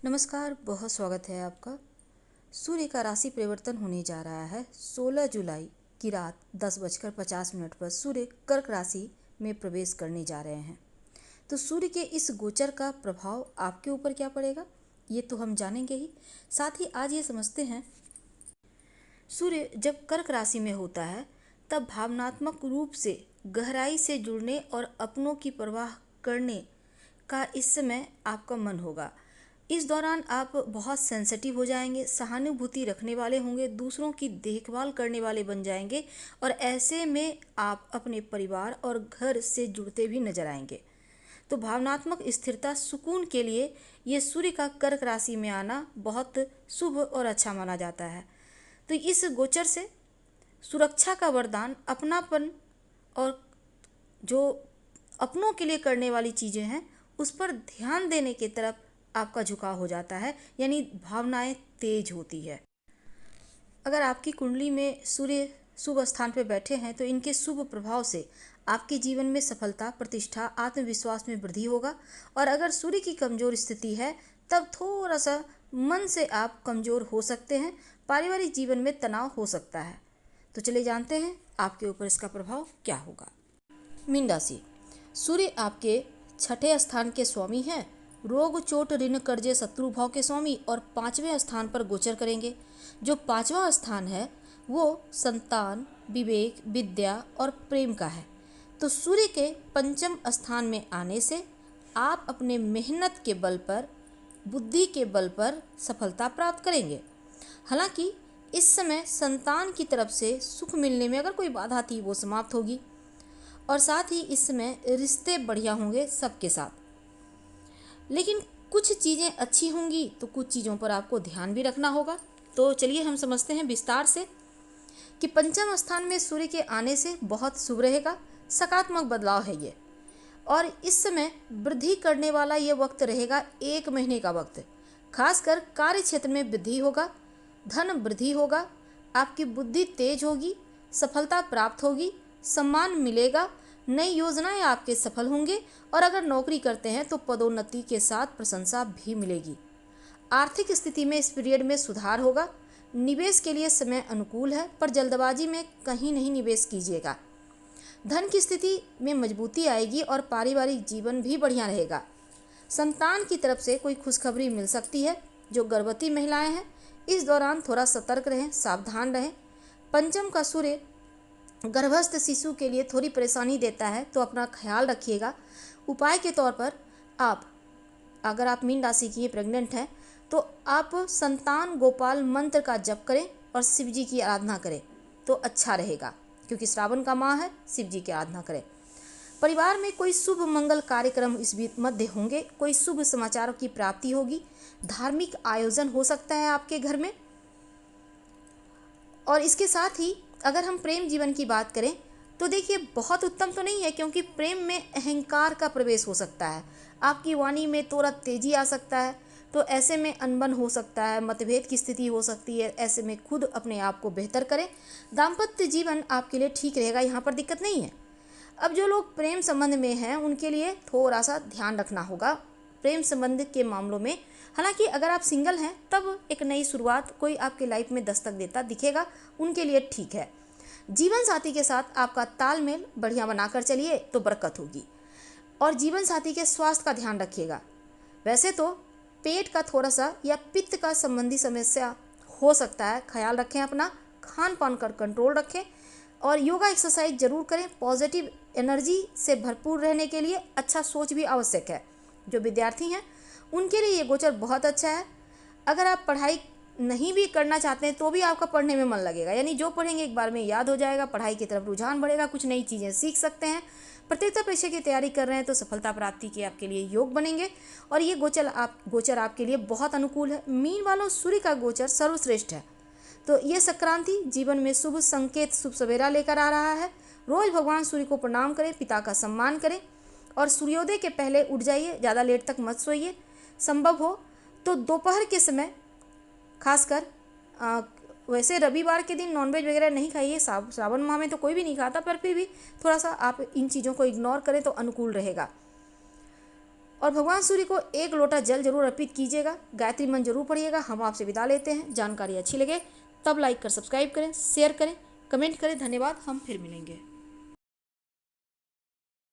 नमस्कार, बहुत स्वागत है आपका। सूर्य का राशि परिवर्तन होने जा रहा है। 16 जुलाई की रात 10:50 पर सूर्य कर्क राशि में प्रवेश करने जा रहे हैं। तो सूर्य के इस गोचर का प्रभाव आपके ऊपर क्या पड़ेगा, ये तो हम जानेंगे ही। साथ ही आज ये समझते हैं, सूर्य जब कर्क राशि में होता है तब भावनात्मक रूप से गहराई से जुड़ने और अपनों की परवाह करने का इस समय आपका मन होगा। इस दौरान आप बहुत सेंसिटिव हो जाएंगे, सहानुभूति रखने वाले होंगे, दूसरों की देखभाल करने वाले बन जाएंगे और ऐसे में आप अपने परिवार और घर से जुड़ते भी नजर आएंगे। तो भावनात्मक स्थिरता, सुकून के लिए ये सूर्य का कर्क राशि में आना बहुत शुभ और अच्छा माना जाता है। तो इस गोचर से सुरक्षा का वरदान, अपनापन और जो अपनों के लिए करने वाली चीज़ें हैं उस पर ध्यान देने की तरफ आपका झुकाव हो जाता है, यानी भावनाएं तेज होती है। अगर आपकी कुंडली में सूर्य शुभ स्थान पर बैठे हैं तो इनके शुभ प्रभाव से आपके जीवन में सफलता, प्रतिष्ठा, आत्मविश्वास में वृद्धि होगा। और अगर सूर्य की कमजोर स्थिति है तब थोड़ा सा मन से आप कमजोर हो सकते हैं, पारिवारिक जीवन में तनाव हो सकता है। तो चलिए जानते हैं आपके ऊपर इसका प्रभाव क्या होगा। मीन राशि, सूर्य आपके छठे स्थान के स्वामी हैं, रोग, चोट, ऋण, कर्जे, शत्रु भाव के स्वामी और 5वें स्थान पर गोचर करेंगे। जो 5वां स्थान है वो संतान, विवेक, विद्या और प्रेम का है। तो सूर्य के पंचम स्थान में आने से आप अपने मेहनत के बल पर, बुद्धि के बल पर सफलता प्राप्त करेंगे। हालांकि इस समय संतान की तरफ से सुख मिलने में अगर कोई बाधा थी वो समाप्त होगी और साथ ही इस समय रिश्ते बढ़िया होंगे सबके साथ। लेकिन कुछ चीज़ें अच्छी होंगी तो कुछ चीज़ों पर आपको ध्यान भी रखना होगा। तो चलिए हम समझते हैं विस्तार से कि पंचम स्थान में सूर्य के आने से बहुत शुभ रहेगा, सकारात्मक बदलाव है ये। और इस समय वृद्धि करने वाला ये वक्त रहेगा, 1 महीने का वक्त। खासकर कार्य क्षेत्र में वृद्धि होगा, धन वृद्धि होगा, आपकी बुद्धि तेज होगी, सफलता प्राप्त होगी, सम्मान मिलेगा, नई योजनाएं आपके सफल होंगे और अगर नौकरी करते हैं तो पदोन्नति के साथ प्रशंसा भी मिलेगी। आर्थिक स्थिति में इस पीरियड में सुधार होगा। निवेश के लिए समय अनुकूल है पर जल्दबाजी में कहीं नहीं निवेश कीजिएगा। धन की स्थिति में मजबूती आएगी और पारिवारिक जीवन भी बढ़िया रहेगा। संतान की तरफ से कोई खुशखबरी मिल सकती है। जो गर्भवती महिलाएं हैं इस दौरान थोड़ा सतर्क रहें, सावधान रहें। पंचम का सूर्य गर्भस्थ शिशु के लिए थोड़ी परेशानी देता है तो अपना ख्याल रखिएगा। उपाय के तौर पर अगर आप मीन राशि की प्रेग्नेंट हैं तो आप संतान गोपाल मंत्र का जप करें और शिव जी की आराधना करें तो अच्छा रहेगा, क्योंकि श्रावण का माह है, शिव जी की आराधना करें। परिवार में कोई शुभ मंगल कार्यक्रम इस मध्य होंगे, कोई शुभ समाचारों की प्राप्ति होगी, धार्मिक आयोजन हो सकता है आपके घर में। और इसके साथ ही अगर हम प्रेम जीवन की बात करें तो देखिए बहुत उत्तम तो नहीं है, क्योंकि प्रेम में अहंकार का प्रवेश हो सकता है, आपकी वाणी में थोड़ा तेजी आ सकता है। तो ऐसे में अनबन हो सकता है, मतभेद की स्थिति हो सकती है। ऐसे में खुद अपने आप को बेहतर करें। दाम्पत्य जीवन आपके लिए ठीक रहेगा, यहाँ पर दिक्कत नहीं है। अब जो लोग प्रेम संबंध में हैं उनके लिए थोड़ा सा ध्यान रखना होगा प्रेम संबंध के मामलों में। हालांकि अगर आप सिंगल हैं तब एक नई शुरुआत कोई आपके लाइफ में दस्तक देता दिखेगा, उनके लिए ठीक है। जीवन साथी के साथ आपका तालमेल बढ़िया बनाकर चलिए तो बरकत होगी। और जीवन साथी के स्वास्थ्य का ध्यान रखिएगा। वैसे तो पेट का थोड़ा सा या पित्त का संबंधी समस्या हो सकता है, ख्याल रखें अपना, खान पान कर कंट्रोल रखें और योगा एक्सरसाइज जरूर करें। पॉजिटिव एनर्जी से भरपूर रहने के लिए अच्छा सोच भी आवश्यक है। जो विद्यार्थी हैं उनके लिए ये गोचर बहुत अच्छा है। अगर आप पढ़ाई नहीं भी करना चाहते हैं तो भी आपका पढ़ने में मन लगेगा, यानी जो पढ़ेंगे एक बार में याद हो जाएगा, पढ़ाई की तरफ रुझान बढ़ेगा, कुछ नई चीज़ें सीख सकते हैं। प्रतियोगिता परीक्षा की तैयारी कर रहे हैं तो सफलता प्राप्ति के आपके लिए योग बनेंगे और ये गोचर आपके लिए बहुत अनुकूल है। मीन वालों, सूर्य का गोचर सर्वश्रेष्ठ है। तो ये संक्रांति जीवन में शुभ संकेत, शुभ सवेरा लेकर आ रहा है। रोज भगवान सूर्य को प्रणाम करें, पिता का सम्मान करें और सूर्योदय के पहले उठ जाइए, ज़्यादा लेट तक मत सोइए। संभव हो तो दोपहर के समय खासकर वैसे रविवार के दिन नॉनवेज वगैरह नहीं खाइए, श्रावण माह में तो कोई भी नहीं खाता, पर फिर भी थोड़ा सा आप इन चीज़ों को इग्नोर करें तो अनुकूल रहेगा। और भगवान सूर्य को 1 लोटा जल जरूर अर्पित कीजिएगा। गायत्री मंत्र जरूर पढ़िएगा। हम आपसे विदा लेते हैं। जानकारी अच्छी लगे तब लाइक कर सब्सक्राइब करें, शेयर करें, कमेंट करें। धन्यवाद। हम फिर मिलेंगे।